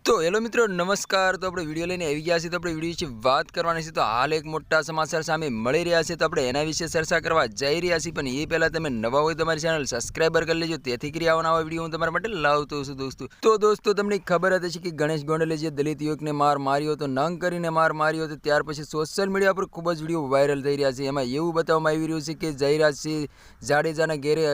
तो हेलो मित्रों नमस्कार। तो अपने विडियो लईने આવી ગયા છે। तो આપણે વિડિયો વિશે વાત કરવાની છે। તો હાલ એક મોટા સમાચાર સામે મળી રહ્યા છે, તો આપણે એના વિશે ચર્ચા કરવા જઈ રહ્યા છીએ। પણ એ પહેલા તમે નવા હોય તો અમારી ચેનલ સબસ્ક્રાઇબર કરી લેજો, તેથી કરી આવવાના વિડિયો હું તમારા માટે લાવતો છું દોસ્તો। તો દોસ્તો તમને ખબર હતી કે ગણેશ ગોંડલે જે દલિત યુવકને માર માર્યો તો, નંગ કરીને માર માર્યો તો, ત્યાર પછી સોશિયલ મીડિયા પર ખૂબ જ વિડિયો વાયરલ થઈ રહ્યા છે। એમાં એવું બતાવવામાં આવી રહ્યું છે કે જયરાજસિંહ જાડેજાના ઘેરે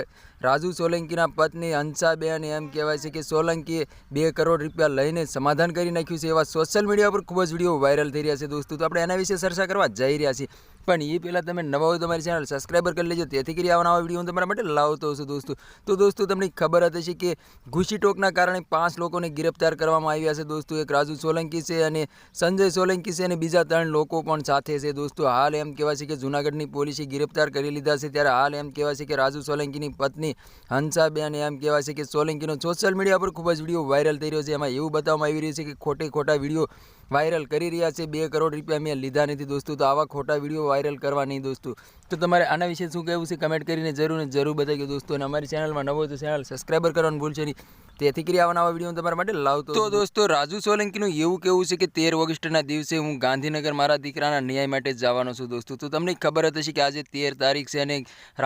રાજુ સોલંકીના પત્ની હંસાબેન એમ કહેવાય છે કે સોલંકીએ 2 કરોડ રૂપિયા લઈને સમાધાન કરી નાખ્યું છે। એવા સોશિયલ મીડિયા પર ખૂબ જ વિડીયો વાયરલ થઈ રહ્યા છે દોસ્તો। તો આપણે એના વિશે ચર્ચા કરવા જઈ રહ્યા છીએ। પણ એ પહેલાં તમે નવા હોય તો મારી ચેનલ સબસ્ક્રાઇબર કરી લેજો, તેથી કરી આવવાના વિડીયો હું તમારા માટે લાવતો છું દોસ્તો। તો દોસ્તો તમને ખબર હતી કે ઘૂસી ટોકના કારણે 5 લોકોને ગિરફ્તાર કરવામાં આવ્યા છે દોસ્તો। એક રાજુ સોલંકી છે અને સંજય સોલંકી છે અને બીજા 3 લોકો પણ સાથે છે દોસ્તો। હાલ એમ કહેવાય છે કે જૂનાગઢની પોલીસે ગિરફ્તાર કરી લીધા છે। ત્યારે હાલ એમ કહેવાય છે કે રાજુ સોલંકીની પત્ની હંસાબેન એમ કહેવાય છે કે સોલંકીનો સોશિયલ મીડિયા પર ખૂબ જ વિડીયો વાયરલ થઈ રહ્યો છે। એમાં એવું બતાવવામાં આવી રહ્યું છે કે ખોટા વિડીયો વાયરલ કરી રહ્યા છે। 2 કરોડ રૂપિયા મેં લીધા નથી દોસ્તો। તો આવા ખોટા વિડીયો વાયરલ કરવા નહીં દોસ્તો। તો તમારે આના વિશે શું કહેવું છે કમેન્ટ કરીને જરૂર બતાવજો દોસ્તો। અને અમારી ચેનલમાં નવો હોય તો ચેનલ સબસ્ક્રાઇબર કરવાનું ભૂલશો નહીં, તેથી કરી આવવાના વિડીયો તમારા માટે લાવતો। તો દોસ્તો રાજુ સોલંકીનું એવું કહેવું છે કે 13 ઓગસ્ટના દિવસે હું ગાંધીનગર મારા દીકરાના ન્યાય માટે જવાનો છું દોસ્તો। તો તમને ખબર હતી કે આજે 13 તારીખ છે અને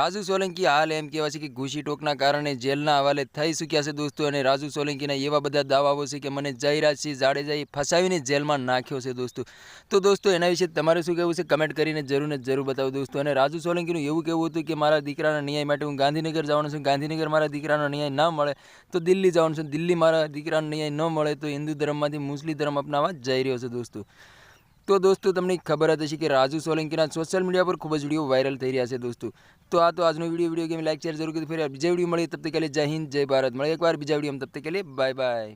રાજુ સોલંકી હાલ એમ કહેવાય છે કે ઘૂસી ટોકના કારણે જેલના હવાલે થઈ ચૂક્યા છે દોસ્તો। અને રાજુ સોલંકીના એવા બધા દાવાઓ છે કે મને જયરાજસિંહ જાડેજાએ ફસાવીને જેલમાં નાખ્યો છે દોસ્તો। તો દોસ્તો એના વિશે તમારે શું કહેવું છે કમેન્ટ કરીને જરૂર બતાવો દોસ્તો। અને રાજુ સોલંકીનું એવું કહેવું હતું કે મારા દીકરાના ન્યાય માટે હું ગાંધીનગર જવાનો છું, ગાંધીનગર મારા દીકરાનો ન્યાય ન મળે તો દિલ્હી જવાનું છે, દિલ્હી મારા દીકરાનો ન્યાય ન મળે તો હિન્દુ ધર્મમાંથી મુસ્લિમ ધર્મ અપનાવવા જઈ રહ્યો છે દોસ્તો। તો દોસ્તો તમને ખબર હતી કે રાજુ સોલંકીના સોશિયલ મીડિયા પર ખૂબ જ વિડીયો વાયરલ થઈ રહ્યા છે દોસ્તો। તો આ તો આજનો વિડીયો ગેમ લાઈક શેર જરૂર કરી, ફરી બીજા વિડીયો મળીએ, તબ તક કે લીએ જય હિન્દ જય ભારત। મળીએ એકવાર બીજા વિડીયો, તબ તક કે લીએ બાય બાય।